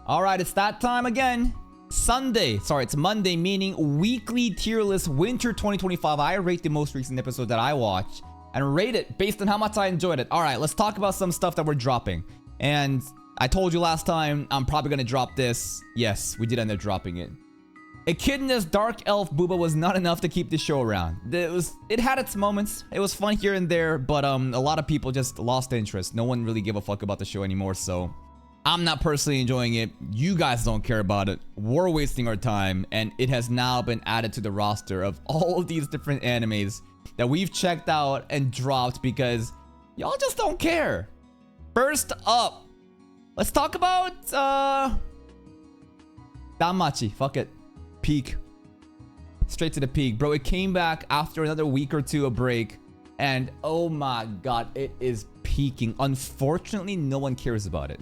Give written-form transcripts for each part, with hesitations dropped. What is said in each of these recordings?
All right, it's that time again. It's Monday, meaning weekly tier list winter 2025. I rate the most recent episode that I watched and rate it based on how much I enjoyed it. All right, let's talk about some stuff that we're dropping. And I told you last time I'm probably gonna drop this. Yes, we did end up dropping it. Echidna's Dark Elf Booba was not enough to keep the show around. It had its moments. It was fun here and there, but a lot of people just lost interest. No one really gave a fuck about the show anymore, so I'm not personally enjoying it. You guys don't care about it. We're wasting our time, and it has now been added to the roster of all of these different animes that we've checked out and dropped because y'all just don't care. First up, let's talk about Danmachi. Fuck it. Peak. Straight to the peak. Bro, it came back after another week or two of break, and oh my god, it is peaking. Unfortunately, no one cares about it.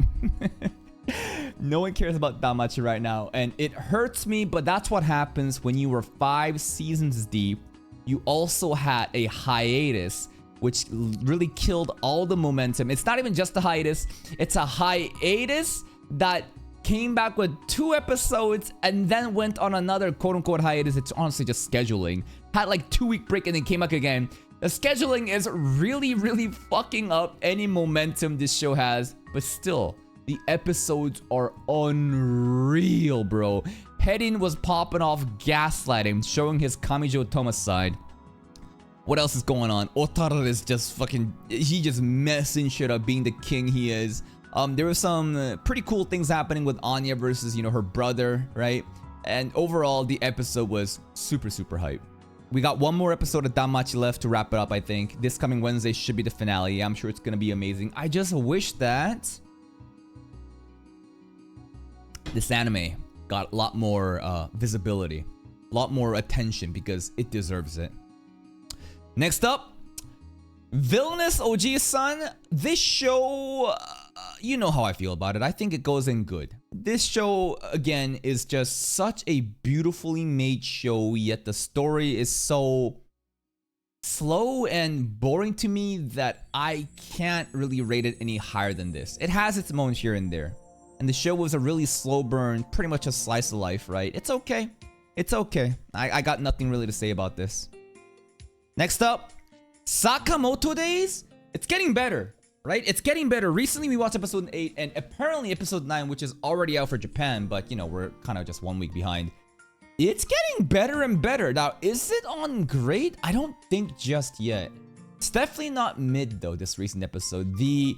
No one cares about Danmachi right now, and it hurts me, but that's what happens when you were 5 seasons deep. You also had a hiatus, which really killed all the momentum. It's not even just a hiatus, it's a hiatus that came back with 2 episodes and then went on another quote-unquote hiatus. It's honestly just scheduling. Had like 2-week break and then came back again. The scheduling is really fucking up any momentum this show has, but still, the episodes are unreal, bro. Hedin was popping off gaslighting, showing his Kamijo Toma side. What else is going on? Otara is just fucking, he just messing shit up, being the king he is. There were some pretty cool things happening with Anya versus, her brother, right? And overall, the episode was super hype. We got one more episode of Danmachi left to wrap it up, I think. This coming Wednesday should be the finale. I'm sure it's gonna be amazing. I just wish that this anime got a lot more visibility, a lot more attention, because it deserves it. Next up, Villainous OG-san. This show, you know how I feel about it. I think it goes in good. This show, again, is just such a beautifully made show, yet the story is so slow and boring to me that I can't really rate it any higher than this. It has its moments here and there, and the show was a really slow burn, pretty much a slice of life, right? It's okay. It's okay. I got nothing really to say about this. Next up, Sakamoto Days. It's getting better, right? It's getting better. Recently we watched episode 8 and apparently episode 9, which is already out for Japan, but we're kind of just 1 week behind. It's getting better and better. Now, is it on great? I don't think just yet. It's definitely not mid though, this recent episode. The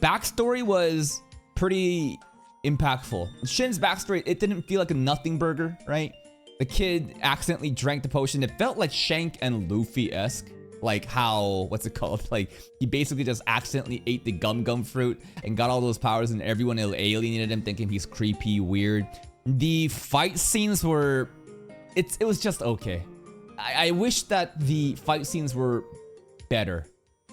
backstory was pretty impactful. Shin's backstory, it didn't feel like a nothing burger, right? The kid accidentally drank the potion. It felt like Shank and Luffy-esque. Like how, what's it called? Like he basically just accidentally ate the gum fruit and got all those powers, and everyone alienated him, thinking he's creepy, weird. The fight scenes were, it was just okay. I wish that the fight scenes were better,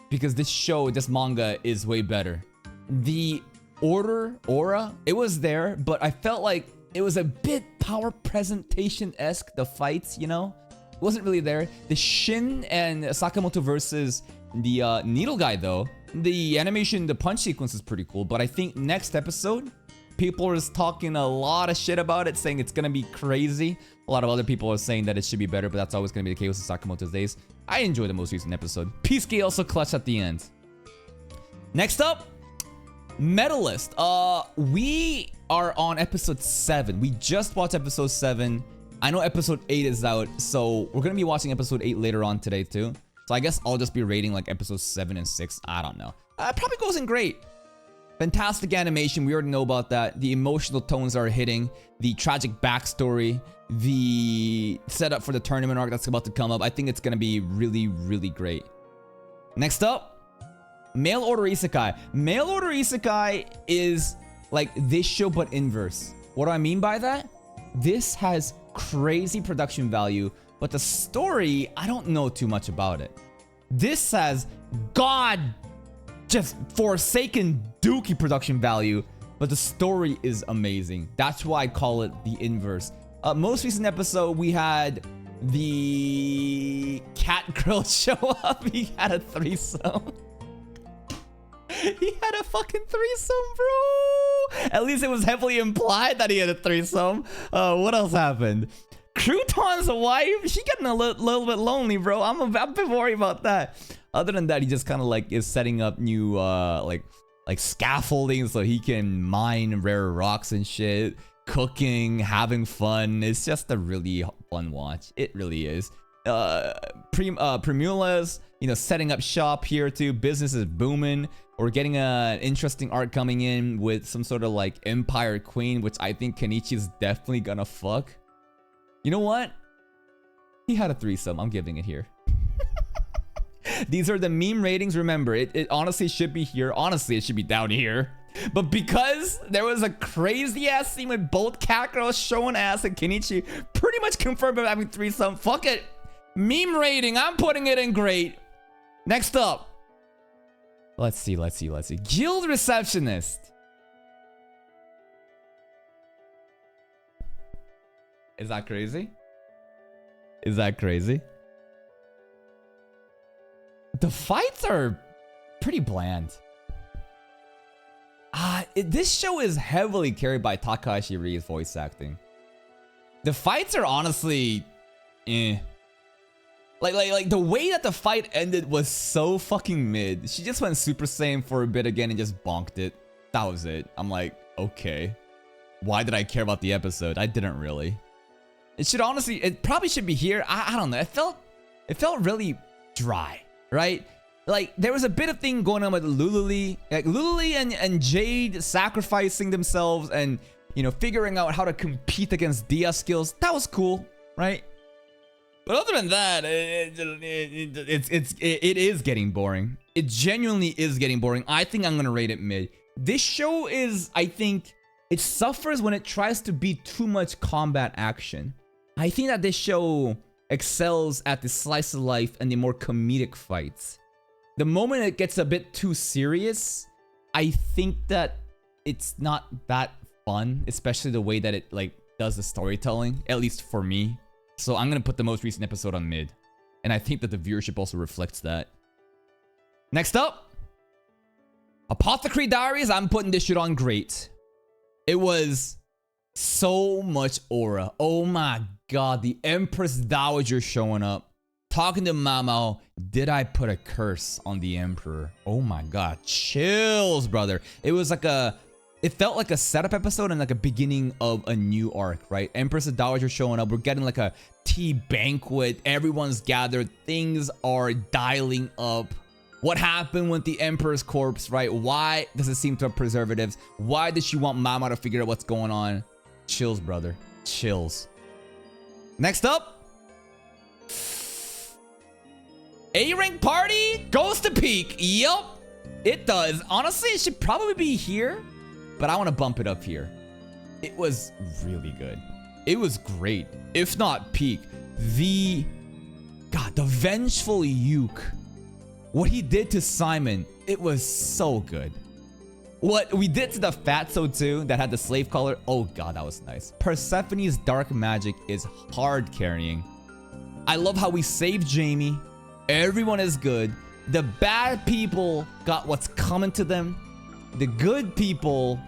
because this manga is way better. The aura, it was there, but I felt like it was a bit power presentation-esque, the fights, It wasn't really there. The Shin and Sakamoto versus the Needle guy, though, the animation, the punch sequence is pretty cool, but I think next episode, people are talking a lot of shit about it, saying it's gonna be crazy. A lot of other people are saying that it should be better, but that's always gonna be the case with Sakamoto's Days. I enjoyed the most recent episode. Peasuke also clutched at the end. Next up, Medalist. We are on episode 7. We just watched episode 7. I know episode 8 is out, so we're gonna be watching episode 8 later on today too. So I guess I'll just be rating like episodes 7 and 6. I don't know. Probably goes in great. Fantastic animation. We already know about that. The emotional tones are hitting. The tragic backstory. The setup for the tournament arc that's about to come up. I think it's gonna be really great. Next up, Mail Order Isekai. Mail Order Isekai is like this show but inverse. What do I mean by that? This has crazy production value, but the story, I don't know too much about it. This has just forsaken dookie production value, but the story is amazing. That's why I call it the inverse. Most recent episode, we had the cat girl show up. He had a threesome. He had a fucking threesome, bro. At least it was heavily implied that he had a threesome. What else happened? Crouton's wife, she getting a little bit lonely, bro. I'm a bit worried about that. Other than that, he just kind of like is setting up new like scaffolding so he can mine rare rocks and shit. Cooking, having fun. It's just a really fun watch. It really is. Primula's, you know, setting up shop here too. Business is booming. We're getting an interesting arc coming in with some sort of like Empire Queen, which I think Kenichi's definitely gonna fuck. You know what? He had a threesome. I'm giving it here. These are the meme ratings. Remember, it honestly should be here. Honestly, it should be down here. But because there was a crazy ass scene with both cat girls showing ass and Kenichi pretty much confirmed about having threesome. Fuck it. Meme rating. I'm putting it in great. Next up. Let's see. Guild receptionist. Is that crazy? Is that crazy? The fights are pretty bland. This show is heavily carried by Takahashi Rie's voice acting. The fights are honestly, Like the way that the fight ended was so fucking mid. She just went Super Saiyan for a bit again and just bonked it. That was it. I'm like, okay. Why did I care about the episode? I didn't really. It probably should be here. I don't know. It felt really dry, right? Like, there was a bit of thing going on with Lululi. Like, Lululi and Jade sacrificing themselves and, you know, figuring out how to compete against Dia skills. That was cool, right? But other than that, it is getting boring. It genuinely is getting boring. I think I'm going to rate it mid. This show is, I think, it suffers when it tries to be too much combat action. I think that this show excels at the slice of life and the more comedic fights. The moment it gets a bit too serious, I think that it's not that fun, especially the way that it like does the storytelling, at least for me. So I'm gonna put the most recent episode on mid, and I think that the viewership also reflects that. Next up, Apothecary Diaries. I'm putting this shit on great. It was so much aura. Oh my god, the Empress Dowager showing up. Talking to Mamao, did I put a curse on the Emperor? Oh my god, chills, brother. It was like it felt like a setup episode and like a beginning of a new arc, right? Empress Dowager showing up. We're getting like a tea banquet. Everyone's gathered. Things are dialing up. What happened with the Emperor's corpse, right? Why does it seem to have preservatives? Why does she want Mama to figure out what's going on? Chills, brother. Chills. Next up. A-Rank Party goes to peak. Yup, it does. Honestly, it should probably be here, but I want to bump it up here. It was really good. It was great, if not peak. The Vengeful Yuke. What he did to Simon, it was so good. What we did to the Fatso too, that had the slave collar. Oh god, that was nice. Persephone's dark magic is hard carrying. I love how we saved Jamie. Everyone is good. The bad people got what's coming to them. The good people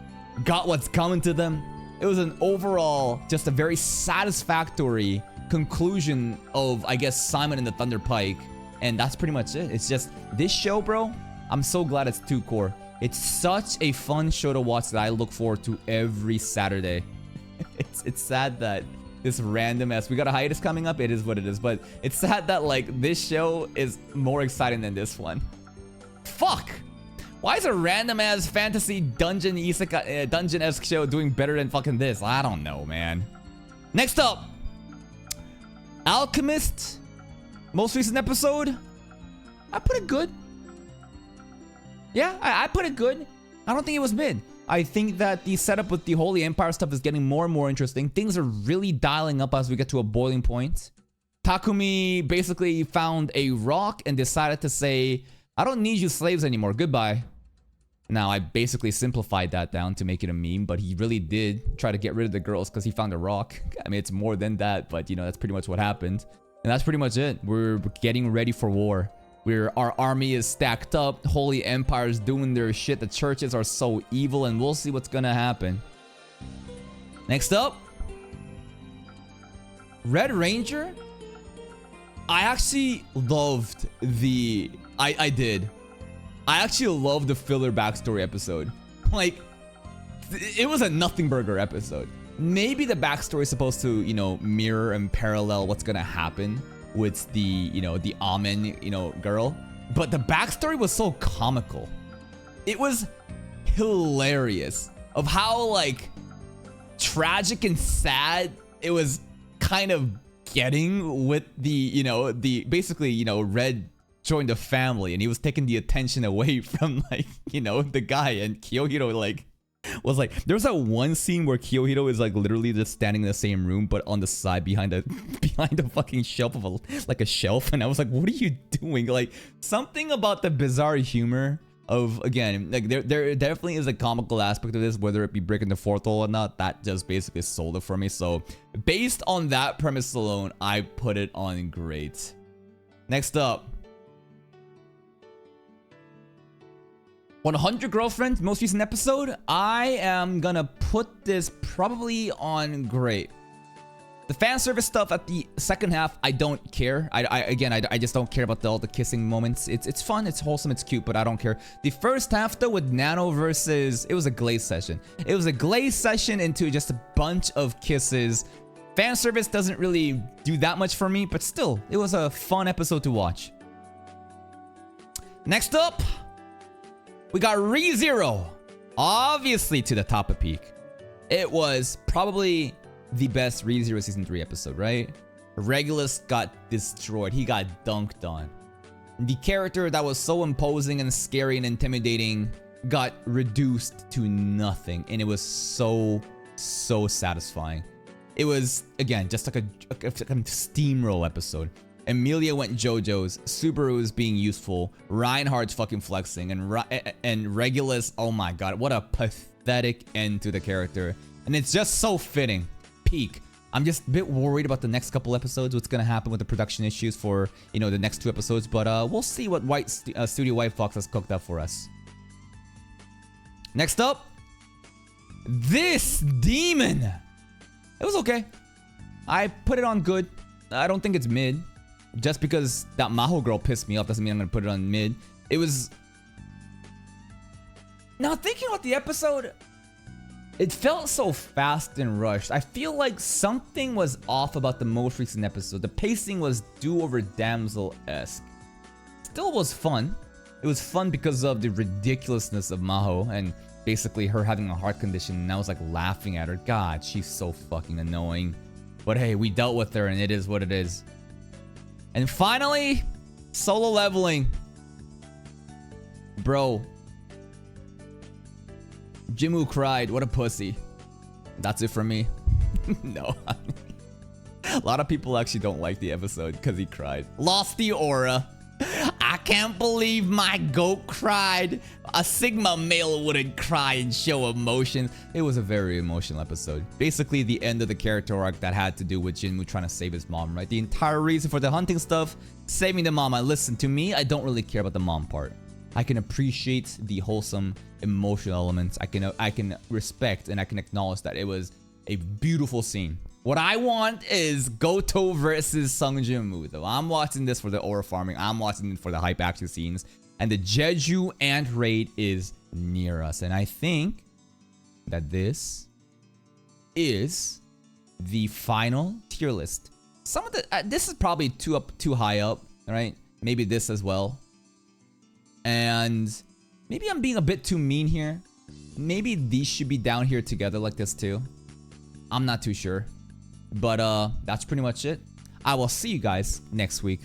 got what's coming to them. It was an overall, just a very satisfactory conclusion of, I guess, Simon and the Thunder Pike. And that's pretty much it. It's just, this show, bro, I'm so glad it's 2-core. It's such a fun show to watch that I look forward to every Saturday. It's sad that this random ass, we got a hiatus coming up, it is what it is, but it's sad that like this show is more exciting than this one. Fuck! Why is a random ass fantasy dungeon isekai dungeon-esque show doing better than fucking this? I don't know, man. Next up, Alchemist, most recent episode. I put it good. Yeah, I put it good. I don't think it was mid. I think that the setup with the Holy Empire stuff is getting more and more interesting. Things are really dialing up as we get to a boiling point. Takumi basically found a rock and decided to say, I don't need you slaves anymore, goodbye. Now, I basically simplified that down to make it a meme, but he really did try to get rid of the girls because he found a rock. I mean, it's more than that, but you know, that's pretty much what happened. And that's pretty much it. We're getting ready for war. where our army is stacked up, holy empires doing their shit, the churches are so evil, and we'll see what's gonna happen. Next up, Red Ranger. I actually loved the... I did. I actually loved the filler backstory episode. Like, it was a nothing burger episode. Maybe the backstory is supposed to, you know, mirror and parallel what's gonna happen with the, you know, the Amen, you know, girl. But the backstory was so comical. It was hilarious of how, like, tragic and sad it was kind of getting with the, you know, the basically, you know, Red joined the family and he was taking the attention away from, like, you know, the guy, and Kiyohiro, like, was like, there was that one scene where Kiyohiro is like literally just standing in the same room but on the side behind a fucking shelf of a shelf, and I was like, what are you doing? Like, something about the bizarre humor of, again, like, there definitely is a comical aspect of this, whether it be breaking the fourth wall or not. That just basically sold it for me. So based on that premise alone, I put it on great. Next up, 100 Girlfriend, most recent episode. I am gonna put this probably on great. The fan service stuff at the second half, I don't care. I just don't care about all the kissing moments. It's fun, it's wholesome, it's cute, but I don't care. The first half though, with Nano versus, it was a Glaze session. It was a Glaze session into just a bunch of kisses. Fan service doesn't really do that much for me, but still, it was a fun episode to watch. Next up, we got ReZero, obviously to the top of peak. It was probably the best ReZero Season 3 episode, right? Regulus got destroyed. He got dunked on. The character that was so imposing and scary and intimidating got reduced to nothing. And it was so satisfying. It was, again, just like a steamroll episode. Emilia went JoJo's, Subaru's being useful, Reinhardt's fucking flexing, and Regulus, oh my god, what a pathetic end to the character. And it's just so fitting. Peak. I'm just a bit worried about the next couple episodes, what's gonna happen with the production issues for, you know, the next 2 episodes, but we'll see what Studio White Fox has cooked up for us. Next up, this demon. It was okay. I put it on good. I don't think it's mid. Just because that Maho girl pissed me off doesn't mean I'm gonna put it on mid. It was... Now thinking about the episode, it felt so fast and rushed. I feel like something was off about the most recent episode. The pacing was do-over damsel-esque. Still was fun. It was fun because of the ridiculousness of Maho and basically her having a heart condition, and I was like laughing at her. God, she's so fucking annoying. But hey, we dealt with her and it is what it is. And finally, solo leveling. Bro. Jimmu cried. What a pussy. That's it from me. No. A lot of people actually don't like the episode because he cried. Lost the aura. I can't believe my goat cried. A Sigma male wouldn't cry and show emotion. It was a very emotional episode. Basically the end of the character arc that had to do with Jinmu trying to save his mom, right? The entire reason for the hunting stuff, saving the mom. And listen, to me, I don't really care about the mom part. I can appreciate the wholesome emotional elements. I can respect and I can acknowledge that it was a beautiful scene. What I want is Goto versus Sung Jin-Woo, though. I'm watching this for the aura farming. I'm watching it for the hype action scenes. And the Jeju Ant raid is near us. And I think that this is the final tier list. Some of the this is probably too high up, right? Maybe this as well. And maybe I'm being a bit too mean here. Maybe these should be down here together like this too. I'm not too sure. But that's pretty much it. I will see you guys next week.